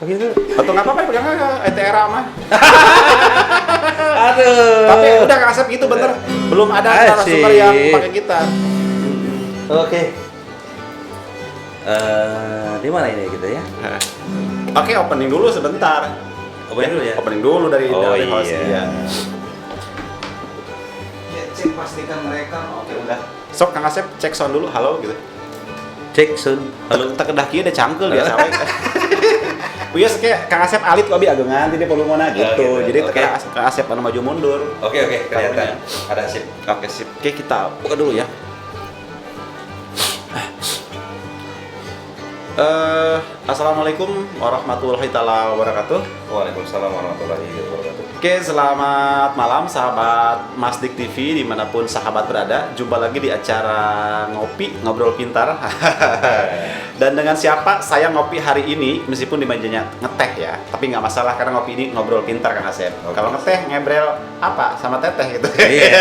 Begitu. Atau nggak apa-apa pegang aja ETRA mah. Aduh. Tapi udah Kang Asep gitu bener. Belum ada narasumber yang pakai gitar. Oke. Di mana ini kita ya? Oke, opening dulu sebentar. Opening dulu ya. Opening dulu dari host. Iya. Iya. Ya, cek pastikan mereka. Oke, udah. Sok Kang Asep cek sound dulu. Halo gitu. Cek Sun. Halo. Tak kedah kieu udah cangkel dia sampai. Iya, kayak Kang Asep alit kok agak nganti dia volumenya gitu. Jadi Kang Asep anu maju mundur. Oke, kelihatan. Ada sip. Oke, sip. Oke, kita buka dulu ya. Assalamualaikum warahmatullahi taala wabarakatuh. Waalaikumsalam warahmatullahi wabarakatuh. Oke, selamat malam sahabat Masdik TV dimanapun sahabat berada. Jumpa lagi di acara Ngopi Ngobrol Pintar. Dan dengan siapa saya ngopi hari ini, meskipun di mejanya ngeteh ya, tapi nggak masalah karena ngopi ini ngobrol pintar Kang Asep. Okay. Kalau ngeteh ngebrel apa sama teteh gitu. Iya.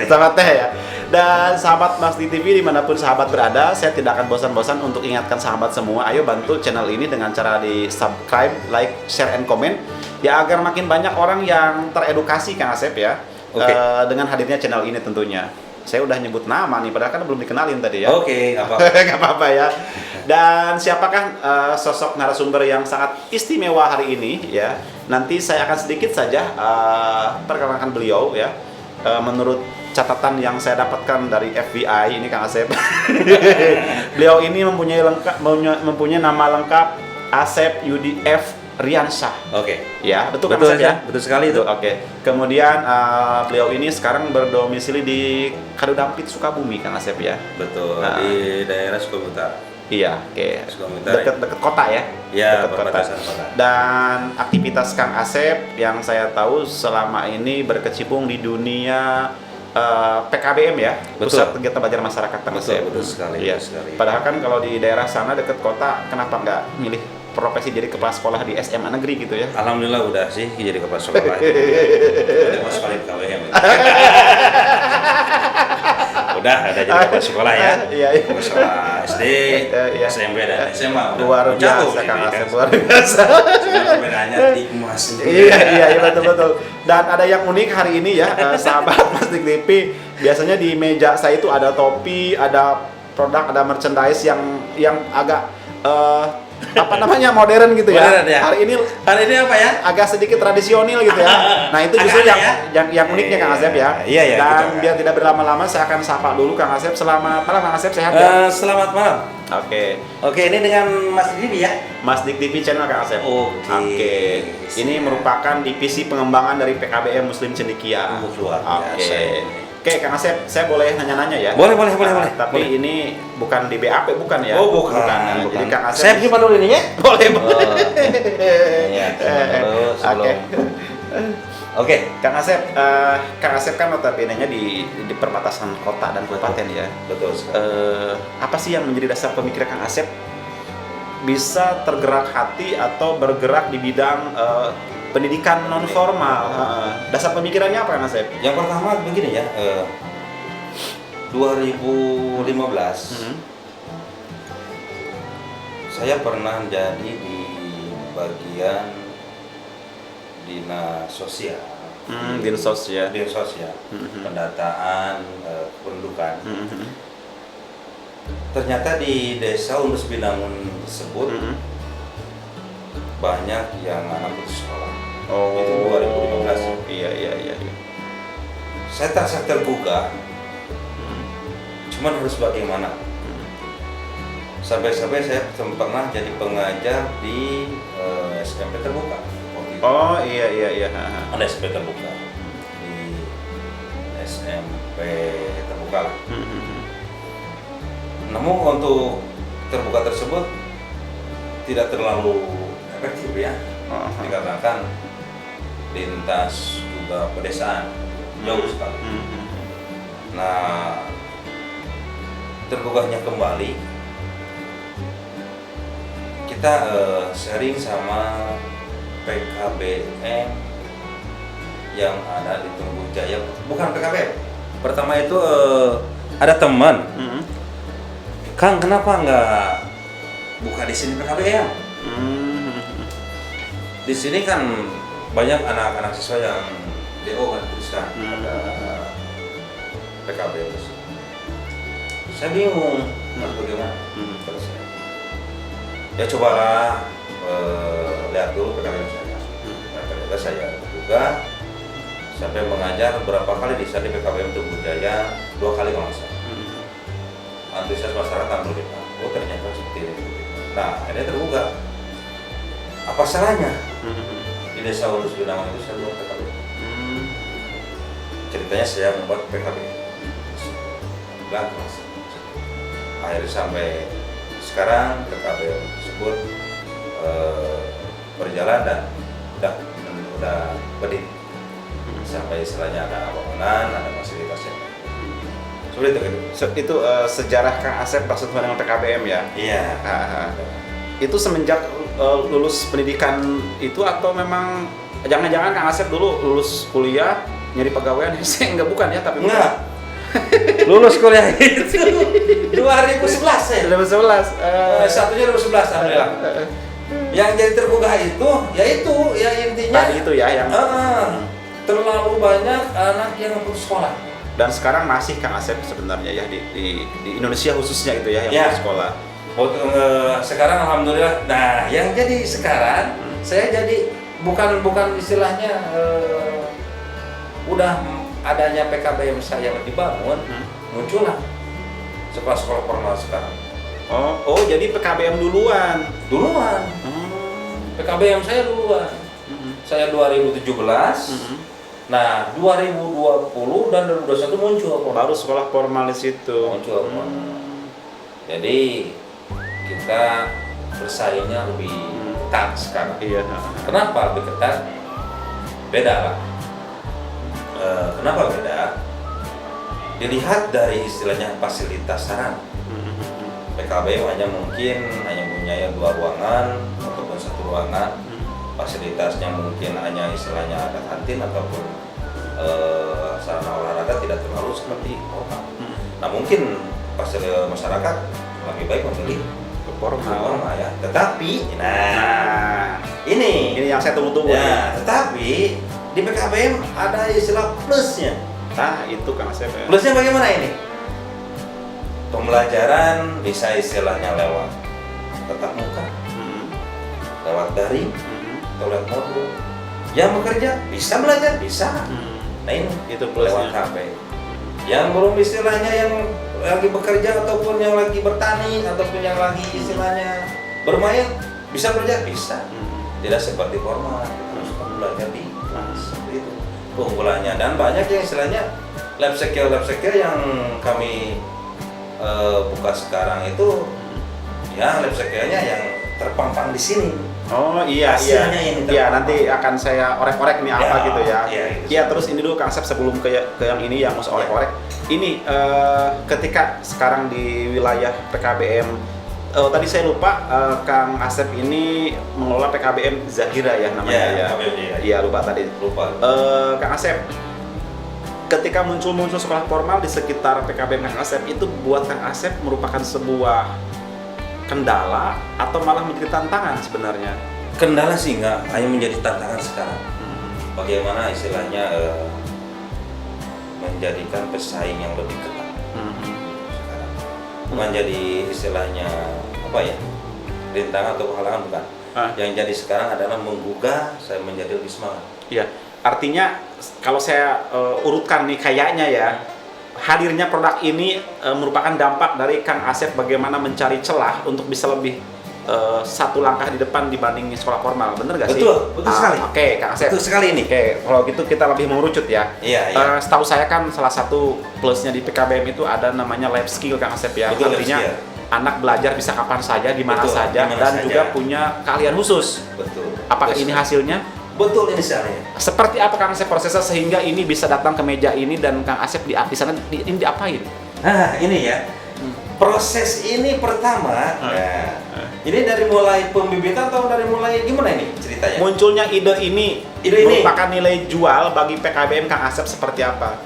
Sama teh ya. Dan sahabat Masdik TV dimanapun sahabat berada, saya tidak akan bosan-bosan untuk ingatkan sahabat semua, ayo bantu channel ini dengan cara di subscribe, like, share, and comment ya agar makin banyak orang yang teredukasi Kang Asep ya. Dengan hadirnya channel ini tentunya. Saya udah nyebut nama nih, padahal kan belum dikenalin tadi ya. Oke, nggak apa-apa. Nggak apa-apa ya. Dan siapakah sosok narasumber yang sangat istimewa hari ini ya? Nanti saya akan sedikit saja perkenalkan beliau ya. Menurut catatan yang saya dapatkan dari FBI ini Kang Asep. Beliau ini mempunyai nama lengkap Asep Yudi F. Riansyah. Oke. Ya, betul Kang Betul Asep ya? Betul sekali itu. Oke. Kemudian beliau ini sekarang berdomisili di Kadudampit Sukabumi Kang Asep ya. Betul. Nah, di daerah Sukabumi Utara. Iya, oke. Sukabumi Utara. Dekat kota ya. Ya, dekat perbatasan kota. Dan aktivitas Kang Asep yang saya tahu selama ini berkecimpung di dunia PKBM ya, Betul. Pusat Kegiatan Belajar Masyarakat Kang Asep. Betul sekali. Iya. Betul sekali. Padahal kan kalau di daerah sana dekat kota, kenapa nggak milih profesi jadi kepala sekolah di SMA negeri gitu ya? Alhamdulillah udah sih jadi kepala sekolah. Udah masuk kali KWM. Udah ada jadi kepala sekolah ya. Iya. Kepala sekolah SD, Iya. SMP dan SMA. Luar biasa Kang Asep, luar biasa. Cuma bedanya Tikmas sendiri. Iya betul. Dan ada yang unik hari ini ya, sahabat Masdik TV. Biasanya di meja saya itu ada topi, ada produk, ada merchandise yang agak apa namanya modern gitu ya. Modern ya. Hari ini apa ya? agak sedikit tradisional gitu ya. Nah itu justru yang uniknya Kang Asep ya. Iya. Dan Gitu, biar tidak berlama-lama saya akan sapa dulu Kang Asep. Selamat malam Kang Asep, sehat ya? Selamat malam. Oke, ini dengan Mas Didi ya? Masdik TV channel Kang Asep. Oke. Ini merupakan divisi pengembangan dari PKBM Muslim Cendekia. Luar biasa. Oke, Kang Asep, saya boleh nanya-nanya ya? Boleh. Tapi Boleh. ini bukan di BAP bukan ya? Oh, bukan. Jadi Kang Asep Saya simpan dulu ini ya? boleh. Iya, terus sebelum. Oke. Kang Asep kan notabene-nya di perbatasan kota dan kabupaten ya. Betul. Apa sih yang menjadi dasar pemikiran Kang Asep bisa tergerak hati atau bergerak di bidang pendidikan non formal? Dasar pemikirannya apa Kang Asep? Yang pertama begini ya, 2015 saya pernah jadi di bagian dinas sosial. Dinsos ya. Pendataan kependudukan. Ternyata di desa Undus Binangun tersebut banyak yang anak putus sekolah. Itu 2015. Iya. Saya tak tergugah. Cuman harus bagaimana? Sampai-sampai saya pernah jadi pengajar di SMP terbuka. Oh iya. Ada SMP terbuka di SMP terbuka lah. Namun untuk terbuka tersebut tidak terlalu efektif ya, dikarenakan lintas juga pedesaan jauh sekali. Nah, tergugahnya kembali kita sharing sama PKBM yang ada di Tunggu Jaya. Bukan PKBM. Pertama itu ada teman. Kang, kenapa nggak buka di sini PKBM. Di sini kan banyak anak-anak siswa yang DO kan tuliskan pada PKBM. Saya bingung harus bagaimana. Kalau saya, ya cobalah lihat dulu PKBM saya. Nah, ternyata saya juga sampai mengajar beberapa kali di sana di PKBM Tugu Jaya, 2 kali kalau nggak salah. Antusias masyarakat melihat, oh ternyata seperti ini. Nah, akhirnya terbuka. Apa salahnya? Di desa Ulus Binawang itu saya buat PKB. Ceritanya saya membuat PKB. Mas. Akhirnya sampai sekarang PKB tersebut berjalan dan udah berdiri. Sampai istilahnya ada bangunan, ada fasilitasnya. Sulit Itu sejarah Kang Asep bersentuhan dengan PKBM ya? Iya. Itu semenjak lulus pendidikan itu atau memang jangan-jangan Kang Asep dulu lulus kuliah nyari pegawaian saya enggak bukan ya tapi enggak. Lulus kuliah itu 2011 ya. 2011. Satunya 2011 alhamdulillah. Yang jadi tergugah itu ya intinya tadi itu ya yang terlalu banyak anak yang putus sekolah. Dan sekarang masih Kang Asep sebenarnya ya di Indonesia khususnya itu ya yang ya. putus sekolah. Sekarang alhamdulillah. Nah, yang jadi sekarang saya jadi bukan istilahnya udah adanya PKBM saya dibangun, muncullah sekolah-sekolah formal sekarang. Oh jadi PKBM duluan. PKBM saya duluan. Saya 2017. Nah, 2020 dan 2021 muncul baru sekolah formal di situ. Muncul. Jadi kita bersaingnya lebih ketat sekarang. Iya. Kenapa lebih ketat? Beda lah. Kenapa beda? Dilihat dari istilahnya fasilitas sarana. PKBM hanya punya 2 ruangan ataupun 1 ruangan. Fasilitasnya mungkin hanya istilahnya ada kantin ataupun sarana olahraga tidak terlalu seperti formal. Nah mungkin fasilitas masyarakat lebih baik memilih formal ya. Tetapi, ini yang saya tunggu-tunggu. Ya, tetapi di PKBM ada istilah plusnya. Nah itu Kang Asep. Plusnya bagaimana ini? Pembelajaran bisa istilahnya lewat tatap muka, lewat daring, atau lewat modul. Yang bekerja bisa belajar, bisa. Nah ini itu plusnya. Lewat HP. Yang belum istilahnya yang lagi bekerja ataupun yang lagi bertani ataupun yang lagi istilahnya bermain bisa belajar, bisa. Tidak seperti formal, harus belajar di kelas seperti itu. Keunggulannya dan banyak yang istilahnya lab skill yang kami buka sekarang itu ya lab skillnya yang terpampang di sini. Oh iya. Nanti akan saya orek-orek nih apa gitu ya. Iya terus ini dulu Kang Asep sebelum ke yang ini yang mau orek-orek. Ini ketika sekarang di wilayah PKBM tadi saya lupa Kang Asep ini mengelola PKBM Zahira ya namanya ya. Iya lupa tadi. Kang Asep ketika muncul sekolah formal di sekitar PKBM Kang Asep itu buat Kang Asep merupakan sebuah kendala atau malah menjadi tantangan sebenarnya? Kendala sih enggak, hanya menjadi tantangan sekarang. Bagaimana istilahnya menjadikan pesaing yang lebih ketat sekarang. Bukan jadi istilahnya apa ya, rintangan atau halangan bukan. Yang jadi sekarang adalah menggugah saya menjadi lebih semangat. Iya, artinya kalau saya urutkan nih kayaknya ya. Hadirnya produk ini merupakan dampak dari Kang Asep bagaimana mencari celah untuk bisa lebih satu langkah di depan dibanding sekolah formal, bener gak sih? Betul sekali. Oke, Kang Asep. Betul sekali ini. Oke, kalau gitu kita lebih mengerucut ya. Iya. Setahu saya kan salah satu plusnya di PKBM itu ada namanya life skill Kang Asep ya. Betul, artinya anak belajar bisa kapan saja, di mana saja, dan juga punya keahlian khusus. Betul. Apakah ini hasilnya? Betul ini soalnya. Seperti apa Kang Asep prosesnya sehingga ini bisa datang ke meja ini dan Kang Asep di sana ini diapain? Nah ini ya proses ini pertama. Ini dari mulai pembibitan atau dari mulai gimana ini ceritanya? Munculnya ide ini merupakan nilai jual bagi PKBM Kang Asep seperti apa?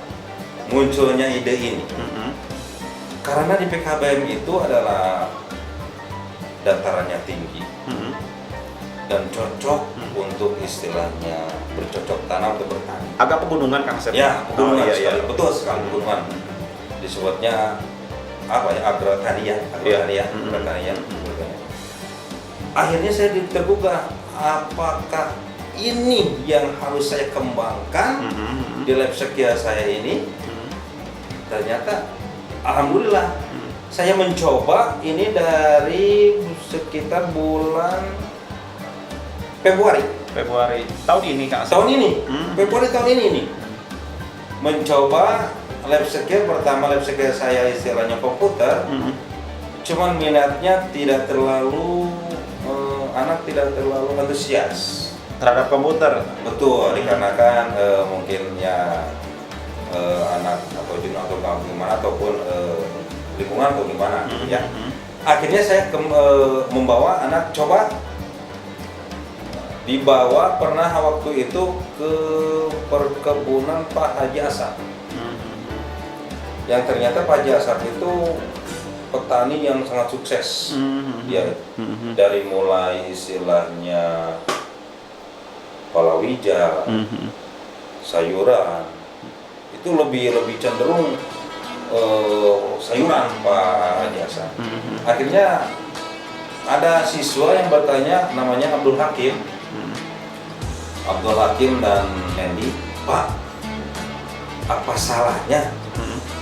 Munculnya ide ini karena di PKBM itu adalah datarannya tinggi dan cocok untuk istilahnya bercocok tanam atau bertani. Agak pegunungan Kang Asep. Ya, pegunungan iya, sekali. iya. Betul sekali pegunungan. Disebutnya apa ya? Agrotania. Akhirnya saya tergugah, apakah ini yang harus saya kembangkan di lab sekia saya ini? Ternyata alhamdulillah saya mencoba ini dari sekitar bulan Februari tahun ini Kang Asep. tahun ini. Februari tahun ini nih. Mencoba lab sekia, pertama lab sekia saya istilahnya komputer. Cuman minatnya tidak terlalu anak tidak terlalu antusias Terhadap komputer. betul dikarenakan mungkin ya anak atau junior atau gimana ataupun lingkungan atau gimana ya. Akhirnya saya membawa anak coba dibawa pernah waktu itu ke perkebunan Pak Haji Asap yang ternyata Pak Haji Asap itu petani yang sangat sukses. Ya, dari mulai istilahnya palawija, sayuran, itu lebih cenderung sayuran Pak Haji Hasan. Akhirnya ada siswa yang bertanya, namanya Abdul Hakim, dan Mendy, Pak, apa salahnya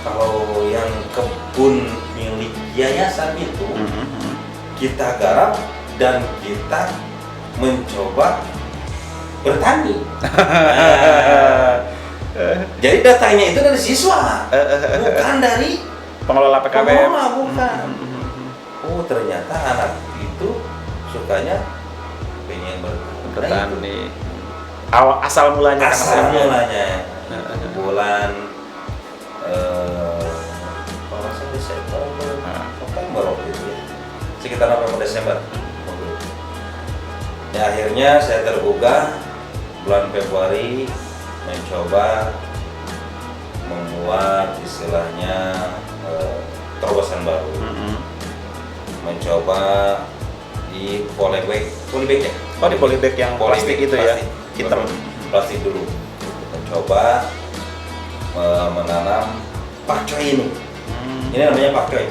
kalau yang kebun milik yayasan itu kita garap dan kita mencoba bertani? Jadi datanya itu dari siswa, bukan dari Pengelola PKBM. pengelola, bukan. Oh, ternyata anak itu sukanya pengen Bertani. Asal mulanya Kang asal Asep. mulanya bulan kalau saya Desember, November waktu itu ya, sekitar November Desember. Ya, akhirnya saya tergugah bulan Februari mencoba membuat istilahnya terobosan baru, mencoba di polybag ya. Oh, di polybag yang plastik itu ya, hitam. Plastik dulu. Mencoba menanam pakcoy ini. Ini namanya pakcoy.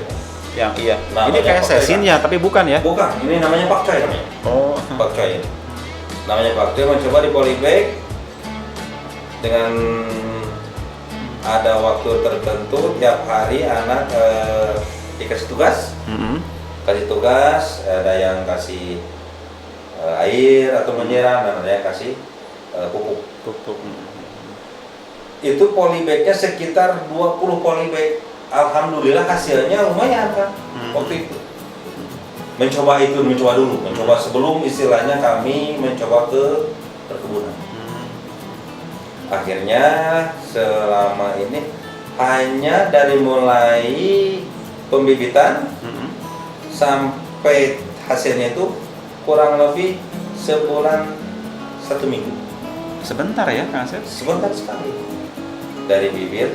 Yang iya. Namanya Ini kayak pakcoy, sesin ya, tapi bukan ya? Bukan, ini namanya pakcoy namanya. Oh. Pakcoy ini. Namanya pakcoy, mencoba di polybag dengan ada waktu tertentu tiap hari anak dikasih tugas. Kasih tugas, ada yang kasih air atau menyiram dan ada yang kasih pupuk. Itu polybagnya sekitar 20 polybag. Alhamdulillah hasilnya lumayan kan waktu itu. Mencoba dulu, mencoba sebelum istilahnya kami mencoba ke perkebunan. Akhirnya selama ini hanya dari mulai pembibitan sampai hasilnya itu kurang lebih sebulan 1 minggu. Sebentar ya Kang Asep? Sebentar sekali. Dari bibit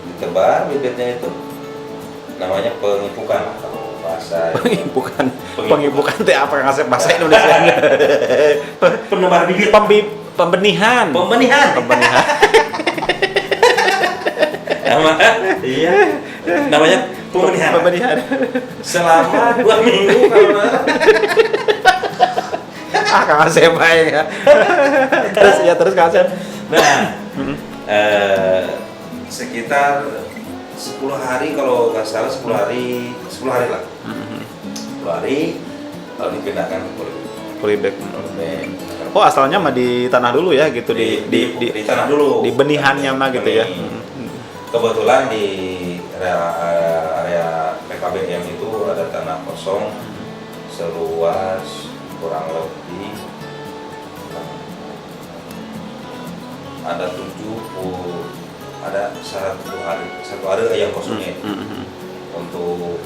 ditebar, bibitnya itu namanya pengipukan kalau bahasa Pengipukan teh apa Kang Asep bahasa Indonesia? penebar bibit, Pembenihan. Iya, namanya pembenihan. Selama 2 minggu kalau nggak. Kang Asep baik ya. Terus Kang Asep. Nah, sekitar 10 hari kalau nggak salah 10 hari lah. 10 hari lalu dipindahkan ke Polybag. Oh, asalnya mah di tanah dulu ya gitu, di tanah dulu. Di benihannya mah gitu ya. Kebetulan di area PKBM itu ada tanah kosong seluas kurang lebih ada 1 hari yang kosongnya untuk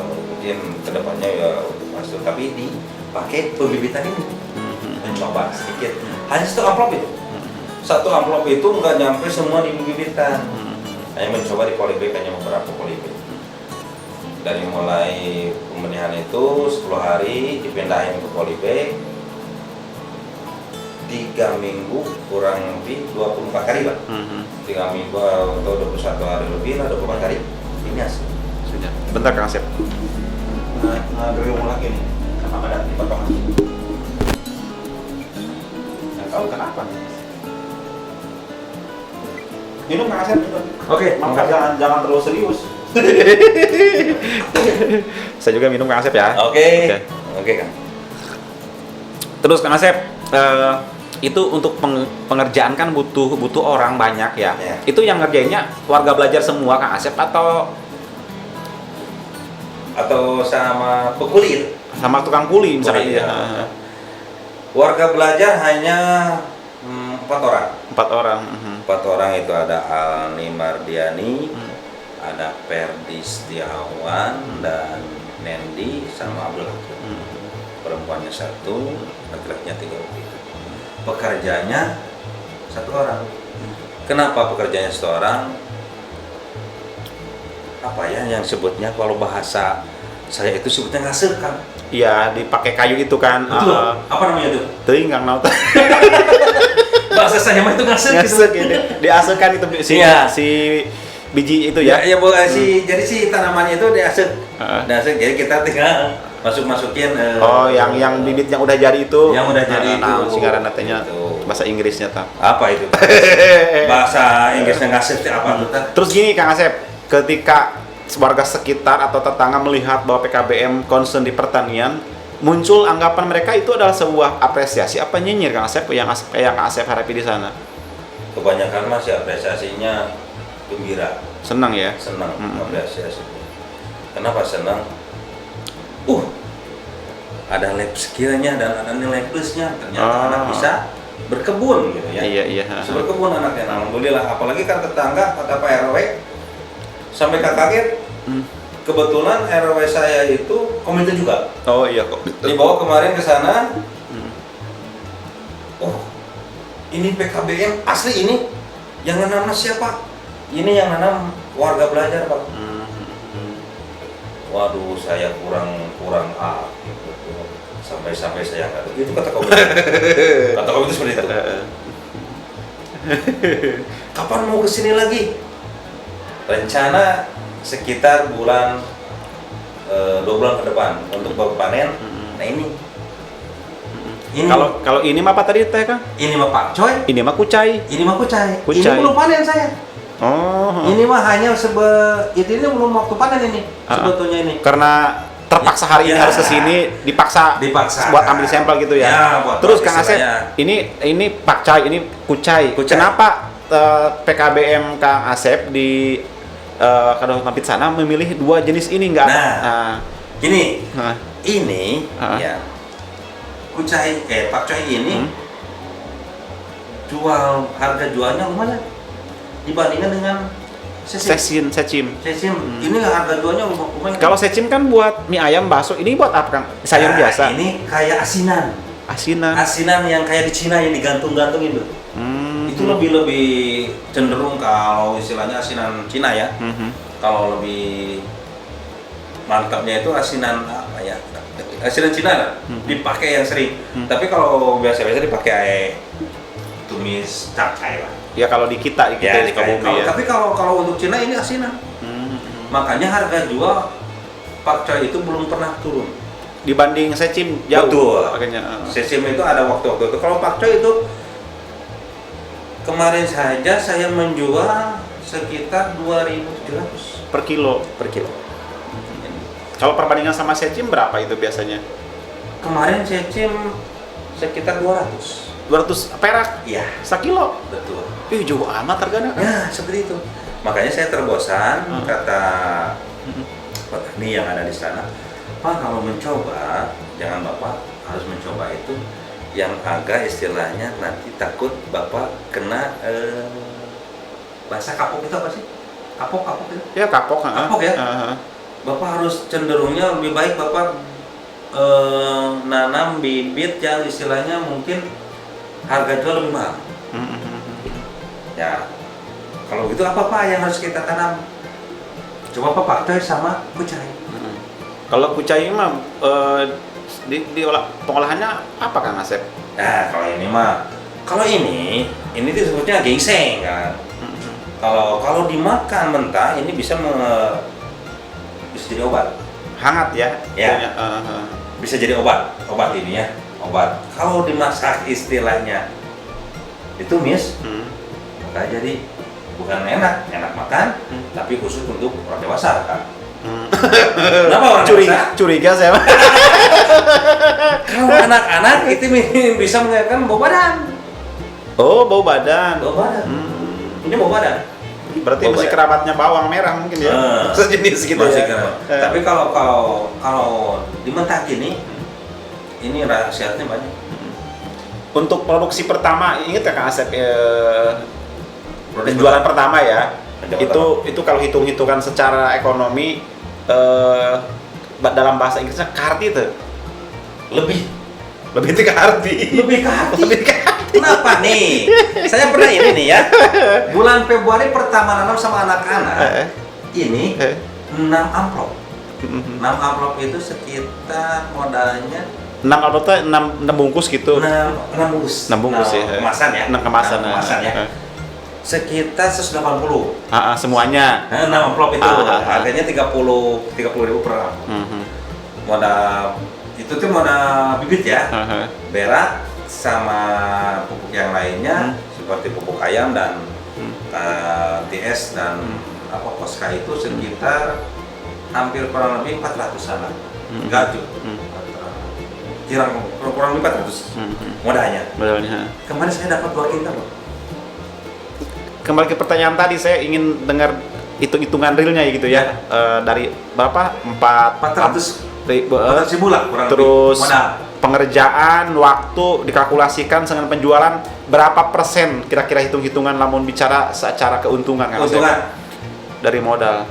mungkin kedepannya ya untuk hasil, tapi dipakai pembibitan ini. Mencoba sedikit, hanya 1 amplop itu. 1 amplop itu nggak nyampe semua di pembibitan. Hanya mencoba di polybag, hanya beberapa polybag. dari mulai pembenihan itu 10 hari dipindahin ke polybag 3 minggu kurang lebih 24 kali Pak. 3 minggu atau 21 hari lebih lah, 24 kali ini hasil. Bentar Kang Asep. Ngageriung lagi nih kenapa ada di potongan Nggak tahu kenapa. Minum Kang Asep. Oke, Maka jangan terlalu serius. Saya juga minum Kang Asep ya. Oke Kang. Terus Kang Asep, itu untuk pengerjaan kan butuh orang banyak ya. Ya. Itu yang ngerjainnya warga belajar semua Kang Asep Atau sama pekulir. sama tukang kuli misalnya? Kuli, ya. Ya. Warga belajar hanya 4 orang. 4 orang. 4 orang itu ada Alni Mardiani, ada Perdi Setiawan, dan Nendi sama Abdul Hakim. Perempuannya 1, laki-lakinya 3 lebih. Pekerjanya 1 orang. Kenapa pekerjanya 1 orang? Apa ya yang sebutnya kalau bahasa saya itu sebutnya ngasilkan. Iya, dipakai kayu itu kan. Betul. Apa namanya itu? Teuing Kang Naut. Bahasa saya mah itu ngasilkan. Ngasek ini. Diaseukan itu Iya. si biji itu Ya, ya. jadi si tanamannya itu diasuk. Diasuk, jadi kita tinggal masukin Yang bibit yang udah jadi itu. Yang udah jadi itu. Nah, singaran katanya Itu. bahasa Inggrisnya ta. Apa itu? Bahasa Inggrisnya ngasih apa tuh? Terus gini Kang Asep, ketika warga sekitar atau tetangga melihat bahwa PKBM concern di pertanian, muncul anggapan mereka itu adalah sebuah apresiasi apa nyinyir Kang Asep yang Kang Asep harapi di sana? Kebanyakan masih apresiasinya gembira, Senang ya? senang apresiasi. Kenapa senang? Ada lab skillnya dan ada nilai plusnya. Ternyata anak bisa berkebun gitu ya. Iya. Bisa berkebun anaknya. Alhamdulillah. Apalagi kan tetangga kata Pak RW sampai kaget. Kebetulan RW saya itu komite juga. Oh iya kok. Dibawa kemarin ke sana. Ini PKBM asli ini. Yang nanam siapa? Ini yang nanam warga belajar Pak. Waduh, saya kurang gitu. Sampai saya nggak ada. Itu kata komite. Kata komite seperti itu. Kapan mau kesini lagi? Rencana sekitar bulan 2 bulan ke depan untuk baru panen. Nah ini Kalau ini mah apa tadi teh Kang? ini mah Pak Coy, Ini mah kucai. ini mah kucai. Ini Kucai. belum panen saya. Oh. Ini mah hanya ini belum waktu panen ini sebetulnya ini. Karena terpaksa hari ini harus kesini, dipaksa buat ambil sampel gitu ya. Buat Terus Kang Asep, istilahnya. ini pakcai, ini kucai. Kenapa PKBM Kang Asep di Kadang Mampit sana memilih 2 jenis ini nggak? Gini, Nah. ini ya kucai Pak Coy ini harga jualnya lumayan dibandingkan dengan secim. Ini harga jualnya lumayan. Kalau secim kan buat mie ayam, bakso. Ini buat apa Kang? Sayur biasa. Ini kayak asinan. Asinan yang kayak di Cina yang digantung-gantungin tuh. Itu lebih cenderung kalau istilahnya asinan Cina ya. Kalau lebih mantapnya itu asinan apa ya? Asinan Cina lah. Dipakai yang sering. Tapi kalau biasa-biasa dipakai tumis capcay lah. Ya kalau di kita di Sukabumi ya. Tapi kalau untuk Cina ini asinan. Makanya harga jual pakcoy itu belum pernah turun dibanding secim jauh. Betul. Makanya secim itu ada waktu-waktu itu. Kalau pakcoy itu kemarin saja saya menjual sekitar 2.700 per kilo. Kalau perbandingan sama secim berapa itu biasanya? Kemarin secim sekitar 200 perak. Iya, 1 kilo. betul. Ih, jauh amat harganya. Ya, seperti itu. Makanya saya terbosan kata petani yang ada di sana, Pak, kalau mencoba, jangan Bapak harus mencoba itu yang agak istilahnya nanti takut Bapak kena bahasa kapok itu apa sih? Kapok itu? Ya kapok. Kapok ya? Bapak harus cenderungnya lebih baik Bapak nanam bibit yang istilahnya mungkin harga jual lebih mahal. Ya, kalau gitu apa Pak yang harus kita tanam? Coba Pak pakcoy sama kucai. Kalau kucai mah di pengolahannya apa Kang Asep? Nah, kalau ini tuh sebutnya ginseng kan. Kalau dimakan mentah ini bisa jadi obat. Hangat ya? Ya. Itunya, Bisa jadi obat ini ya, obat. Kalau dimasak istilahnya ditumis, maka jadi bukan enak makan, tapi khusus untuk orang dewasa kan. Kenapa orang dewasa? Curiga saya. Kalau anak-anak itu bisa mengeluarkan bau badan. Oh, bau badan. Ini bau badan. Berarti Bau masih badan. kerabatnya bawang merah mungkin ya. Sejenis gitu Masih ya. kerabat. Tapi kalau dimentak ini khasiatnya banyak. Untuk produksi pertama, ingat ya Kang Asep, Produksi penjualan pertama ya. Penjualan Itu kalau hitung-hitungan secara ekonomi dalam bahasa Inggrisnya karti itu. Lebih tiga arti. Lebih ke hati. Lebih ke arti. Kenapa nih? Saya pernah ini nih ya. Bulan Februari pertama nanam sama anak-anak. Ini 6 amplop. 6 amplop itu sekitar modalnya 6 amplop tuh 6 bungkus gitu. 6 bungkus. 6 bungkus ya. Kemasan ya. 6 kemasan. 6 kemasan ya. Sekitar 180. Semuanya. 6 amplop itu harganya 30.000 per amplop. Modal itu tuh modal bibit ya. Berak sama pupuk yang lainnya seperti pupuk ayam dan TS dan Koska itu sekitar hampir kurang lebih 400-an lah. Enggak tuh. Kurang lebih 400 modalnya. Kemarin saya dapat 2 kintal. Kembali ke pertanyaan tadi, saya ingin dengar hitung-hitungan realnya gitu ya. Dari berapa? 400 ribu lah kurang terus lebih modal. Pengerjaan, waktu dikalkulasikan dengan penjualan berapa persen kira-kira hitung-hitungan lamun bicara secara keuntungan Kang Asep? Dari modal.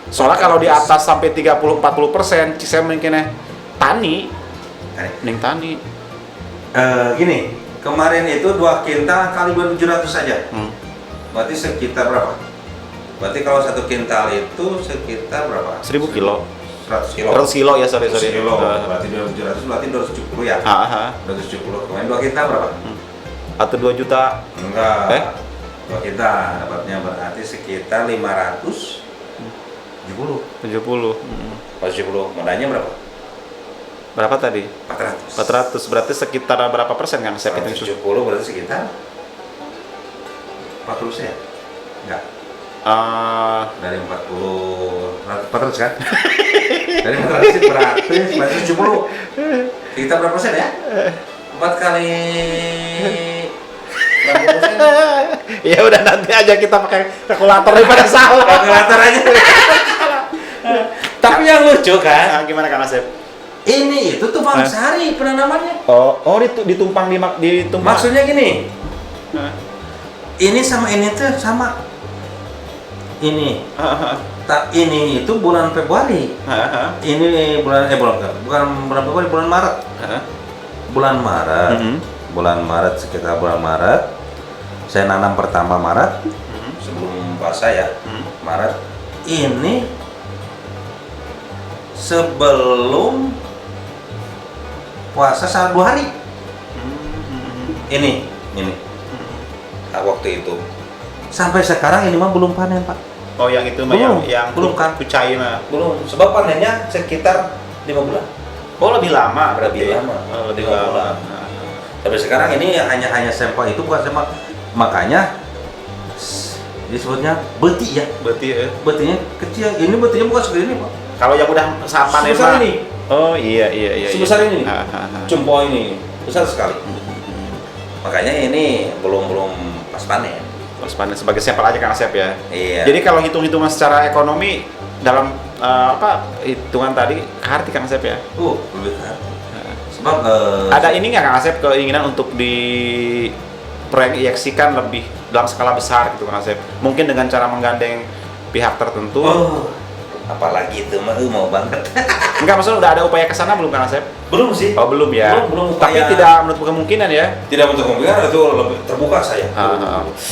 Soalnya kalau di atas sampai 30-40%, saya mungkin tani. Gini, kemarin itu 2 kintal kali 2.700 saja. Berarti sekitar berapa? Berarti kalau 1 kintal itu sekitar berapa? 1000 kilo. 100 kilo. 100 kilo ya, sorry. 100 kilo. Berarti 2.700 berarti 270 ya? 270. Kemarin 2 kintal berapa? Atau 2 juta? Enggak. 2 kintal dapatnya berarti sekitar 570. 70. Modalnya berapa? Berapa tadi? 400. 400. Berarti sekitar berapa persen Kang Asep? 170 berarti sekitar 40 ya? Enggak. Dari 40 400 kan? Dari 400 berarti 70. Kita berapa persen ya? 4 kali 60%. Ya udah, nanti aja kita pakai kalkulator daripada salah. Kalkulator aja. Tapi yang lucu kan? Gimana Kang Asep? Ini itu tuh Bang Sari penanamannya. Oh ditumpang ditumpang. Maksudnya gini. Ini sama ini tuh sama. Ini itu bulan Februari. Ini bulan Februari, bulan Maret. Bulan Maret sekitar bulan Maret. Saya nanam pertama Maret. Sebelum puasa ya. Maret. Ini sebelum puasa 2 hari. Ini. Waktu itu. Sampai sekarang ini mah belum panen, Pak. Oh, yang itu mah yang belum kan? kucai mah. Belum. Sebab panennya sekitar 5 bulan. Oh, lebih lama berarti. Lebih lama. Lebih lama. Tapi sekarang ini hanya sampel itu bukan sampel. Makanya disebutnya beti ya. Betinya kecil. Ini betinya bukan segini, Pak. Kalau yang udah saat panen sebesar ini. Oh, iya. Sebesar ini. Jumbo ini besar sekali. Makanya ini belum pas panen. Pas panen sebagai sampel aja Kang Asep ya. Iya. Jadi kalau hitung-hitungan secara ekonomi dalam hitungan tadi arti Kang Asep ya. Lebih arti. Sebab ada ini nggak Kang Asep keinginan untuk diproyeksikan lebih dalam skala besar gitu Kang Asep? Mungkin dengan cara menggandeng pihak tertentu. Apalagi itu mah mau banget. Enggak, maksudnya udah ada upaya ke sana belum Kang Asep? Belum sih. Oh, belum ya. Belum Tapi upaya. tidak menutup kemungkinan ya. Tidak menutup kemungkinan, itu lebih terbuka saya.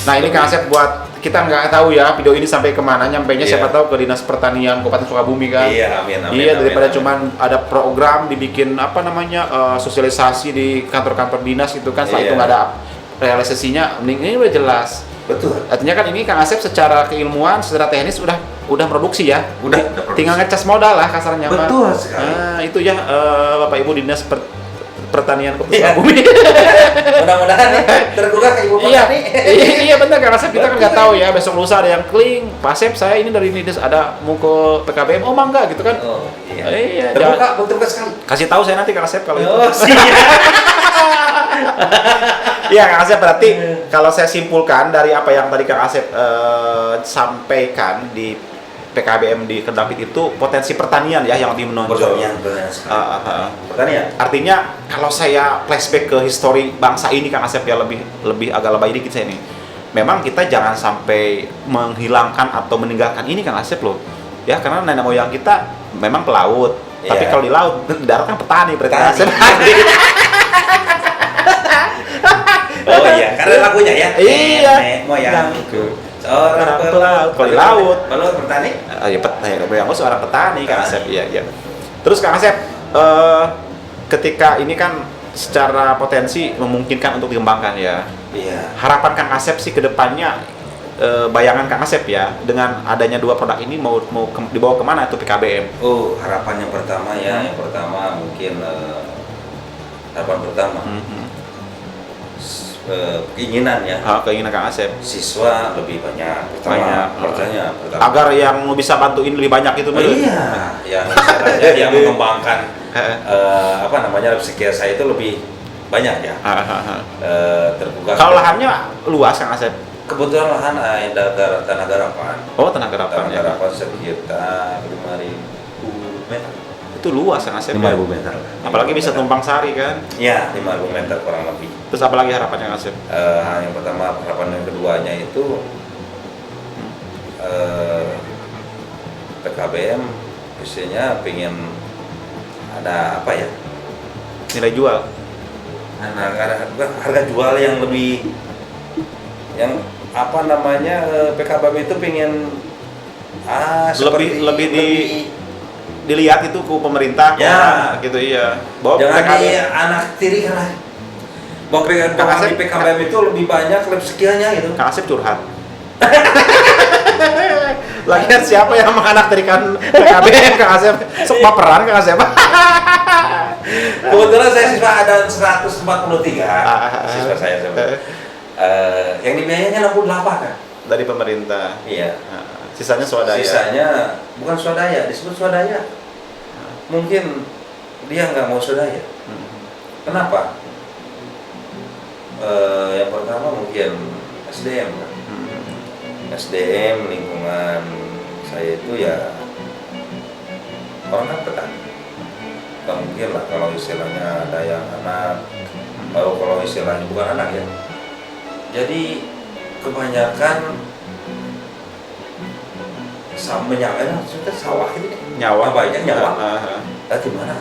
Nah, ini Kang Asep buat kita nggak tahu ya video ini sampai kemana nyampainya, Iya. siapa tahu ke Dinas Pertanian Kabupaten Sukabumi kan. Iya, amin, amin. Iya, amin, daripada amin. cuman ada program dibikin apa namanya sosialisasi di kantor-kantor dinas itu kan, setelah Iya. itu nggak ada realisasinya, mending ini udah jelas. Betul. Artinya kan ini Kang Asep secara keilmuan, secara teknis udah produksi ya. Udah produksi. Tinggal ngecas modal lah kasarnya. Pak. Betul sekali. Nah, itu ya Bapak Ibu Dinas Pertanian Kabupaten Iya. Sukabumi. Mudah-mudahan nih tergugah ke Ibu Iya, Petani. iya benar Kang Asep, kita kan nggak tahu ya, besok lusa ada yang kling, Pak Asep saya ini dari Dinas ada mau ke PKBM, oh mangga gitu kan. Oh, iya. Iya, Terbuka, terbuka sekali. kasih tahu saya nanti Kang Asep kalau itu. Oh, siap. Iya Kang Asep, berarti kalau saya simpulkan dari apa yang tadi Kang Asep sampaikan di PKBM di Kedampit itu potensi pertanian ya yang lebih menonjol. Pertanian sekali. Pertanian. Artinya kalau saya flashback ke histori bangsa ini Kang Asep ya, lebih agak lebay dikit saya ini. Memang kita jangan sampai menghilangkan atau meninggalkan ini Kang Asep loh. Ya karena nenek moyang kita memang pelaut. Iya. Tapi kalau di laut, di darat kan petani berarti Kang Asep. Oh iya, karena lagunya ya. Iya. Nenek moyangku seorang pelaut. Kalau di laut. Pelaut petani. Ya yang seorang petani Kang Asep, iya. Terus Kang Asep, ketika ini kan secara potensi memungkinkan untuk dikembangkan ya. Iya. Harapan Kang Asep sih ke depannya, bayangan Kang Asep ya, dengan adanya dua produk ini mau dibawa kemana itu PKBM? Oh, harapan yang pertama ya, yang pertama mungkin harapan pertama. Keinginan ya. Keinginan Kang Asep. Siswa lebih banyak. Pertama. Agar yang bisa bantuin lebih banyak itu. Iya, yang istilahnya yang mengembangkan apa namanya skill saya itu lebih banyak ya. Terbuka. Kalau lahannya luas Kang Asep. Kebetulan lahan tanah garapan. Oh, tanah garapan ya. Tanah garapan sekitar 5.000 meter. Itu luas Kang Asep. 5.000 meter. Apalagi bisa tumpang sari kan. Ya, 5.000 meter kurang lebih. Terus apalagi harapannya Kang Asep? Yang pertama, harapan yang keduanya itu PKBM biasanya pengen ada apa ya? Nilai jual. Harga jual yang lebih, yang apa namanya, PKBM itu pengen lebih dilihat itu ku pemerintah ya gitu iya. Bahwa jangan PKBM, di anak tiri lah. Bahwa di PKBM itu lebih banyak skill-nya gitu. Kang Asep curhat. Lagian siapa yang menganak tirikan PKBM Kang Asep? Sok baperan Kang Asep. Kebetulan saya siswa ada 143 siswa saya. Yang dibiayanya 68 kan? Dari pemerintah. Iya. Sisanya swadaya. Sisanya bukan swadaya, disebut swadaya. Mungkin dia nggak mau swadaya. Kenapa? Yang pertama mungkin SDM kan? SDM lingkungan saya itu ya orang kan petani. Nggak mungkin lah kalau istilahnya ada yang anak, kalau istilahnya bukan anak ya. Jadi kebanyakan sudah sawah ini Nyawa. banyak nyawa. Di mana?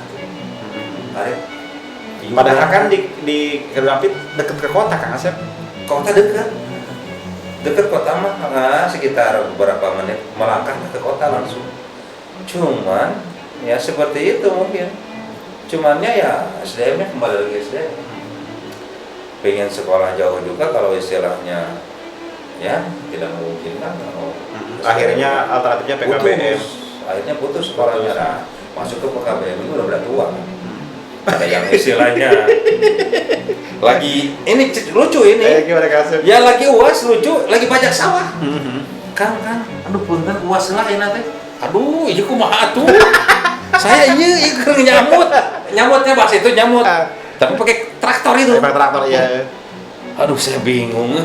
Padahal kan di Kedampit dekat ke kota Kang Asep. Kota dekat kota mah sekitar beberapa menit melangkah ke kota langsung. Cuman ya seperti itu mungkin. Cumannya ya SDM-nya kembali lagi SDM. Pengen sekolah jauh juga kalau istilahnya ya tidak memungkinkan kalau akhirnya alternatifnya PKBM. Akhirnya putus sekolahnya. Nah, masuk ke PKBM itu udah tua. Ada yang istilahnya lagi ini lucu ini. Gimana Kang Asep? Ya lagi UAS lucu, lagi pajak sawah. Kang, aduh punten UAS lah ini teh. Aduh, iya kumaha atuh. Saya iya keur nyamut. Nyamutnya bahasa itu nyamut. Tapi pakai traktor itu. Pakai traktor iya. Aduh, saya bingung.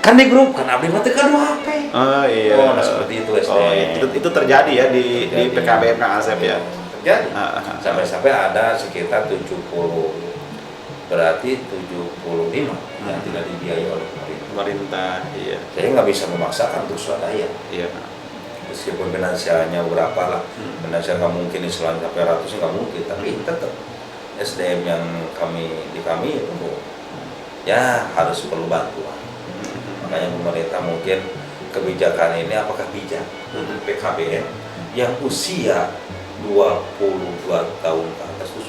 Kan di grup kan abdi mah teu kadu HP. Oh iya. Oh, nah seperti itu SD. Oh, itu terjadi ya di PKBM Kang Asep ya. Terjadi. Sampai-sampai ada sekitar 70. Berarti 75 yang tidak dibiayai oleh pemerintah. Iya. Saya nggak bisa memaksakan untuk swadaya. Iya. Meskipun finansialnya berapa lah, finansial nggak mungkin istilahnya sampai ratus nggak mungkin, tapi tetap SDM yang kami itu ya harus perlu bantuan. Makanya pemerintah mungkin kebijakan ini apakah bijak untuk PKBM yang usia 22 tahun ke atas itu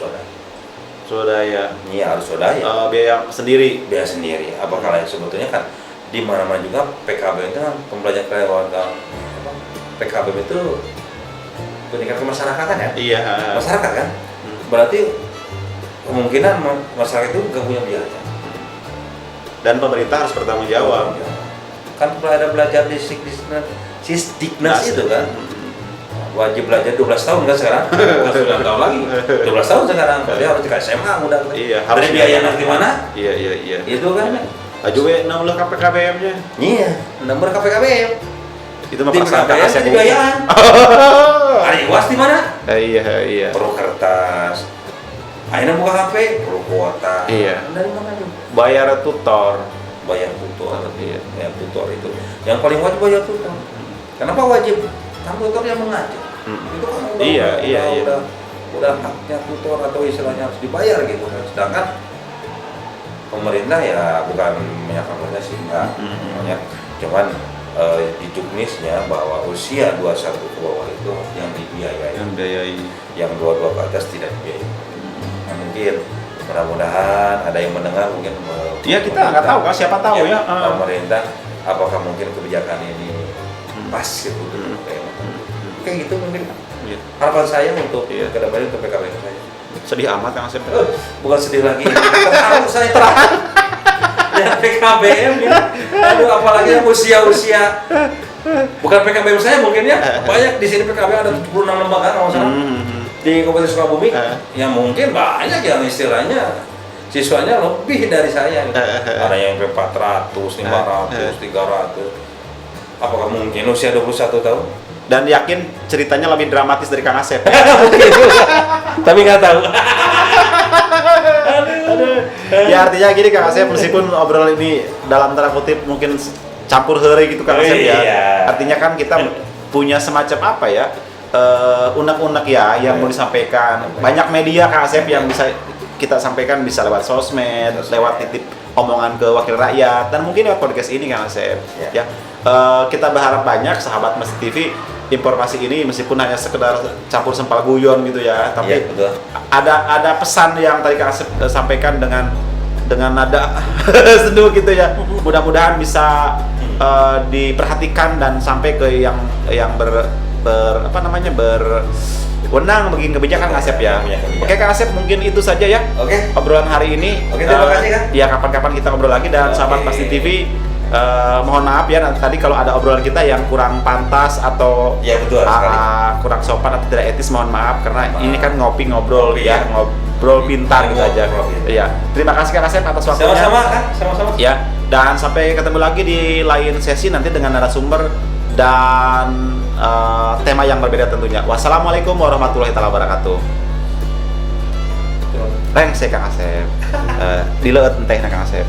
swadaya. Iya harus swadaya. Biaya sendiri. Biaya sendiri. Apakah yang sebetulnya kan di mana-mana juga PKBM itu kan pembelajaran kewarganegaraan. PKBM itu pendidikan kemasyarakatan ya. Iya. Masyarakat kan. Berarti kemungkinan masyarakat itu nggak punya biaya. Dan pemerintah harus bertanggung jawab. Kan ada belajar di Sisdiknas itu kan. Wajib belajar 12 tahun kan sekarang. Bukan 9 tahun lagi. 12 tahun sekarang. Dia harus dikasih SMA udah. Iya, harus harus biaya nanti mana? Iya. Itu kan. Aja we nambah KPKBM-nya. Iya, nomor KPKBM. Itu mah Di perasaan KPKBM kakak itu biayaan. Hari UAS di mana? Iya. Perlu kertas. Akhirnya buka HP, perlu kuota. Iya. Dari mana itu? Bayar tutor. Bayar tutor. Iya. Bayar tutor itu. Yang paling wajib bayar tutor. Kenapa wajib? Kan tutor yang mengajar. Itu kan udah haknya tutor atau istilahnya harus dibayar gitu kan. Sedangkan pemerintah ya bukan menyatakannya sih enggak. Cuman di juknisnya bahwa usia 21 ke bawah itu yang dibiayai. Yang 22 ke atas tidak dibiayai. Nah, mungkin mudah-mudahan ada yang mendengar mungkin Iya kita nggak tahu kan, siapa tahu ya. Pemerintah apakah mungkin kebijakan ini pas gitu kayak gitu mungkin harapan saya untuk ke depan untuk PKBM saya. Sedih amat Kang Asep. Bukan sedih lagi, terharu saya terharu ya PKBM ya. Aduh apalagi yang usia bukan PKBM saya mungkin ya, banyak di sini PKBM ada 76 lembaga kalau salah di Kabupaten Sukabumi yang mungkin banyak yang istilahnya siswanya lebih dari saya gitu. Ada yang 400, 500, 300. Apakah mungkin usia 21 tahun? Dan yakin ceritanya lebih dramatis dari Kang Asep. Mungkin juga. Tapi nggak tahu. Ya artinya gini Kang Asep, meskipun obrolan ini dalam tanda kutip mungkin campur heureuy gitu Kang Asep ya. Artinya kan kita punya semacam apa ya? Unek-unek ya yang mau disampaikan. Banyak media Kang Asep yang bisa kita sampaikan, bisa lewat sosmed, lewat titip omongan ke wakil rakyat, dan mungkin lewat podcast ini Kang Asep. Ya. Kita berharap banyak sahabat Masjid TV informasi ini meskipun hanya sekedar campur sempal guyon gitu ya, tapi ada pesan yang tadi Kang Asep sampaikan dengan nada sendu gitu ya. Mudah-mudahan bisa diperhatikan dan sampai ke yang berwenang bagi kebijakan Kang Asep ya. Oke Kang Asep, mungkin itu saja ya. Obrolan hari ini. Terima kasih Kang. Ya kapan-kapan kita ngobrol lagi, dan sahabat Masjid TV mohon maaf ya tadi kalau ada obrolan kita yang kurang pantas atau kurang sopan atau tidak etis, mohon maaf karena ini kan ngobrol pintar gitu aja. Iya. Terima kasih Kang Asep atas waktunya. Sama-sama. Ya, dan sampai ketemu lagi di lain sesi nanti dengan narasumber dan tema yang berbeda tentunya. Wassalamualaikum warahmatullahi wabarakatuh. Reng saya Kang Asep. Dileut teh Kang Asep.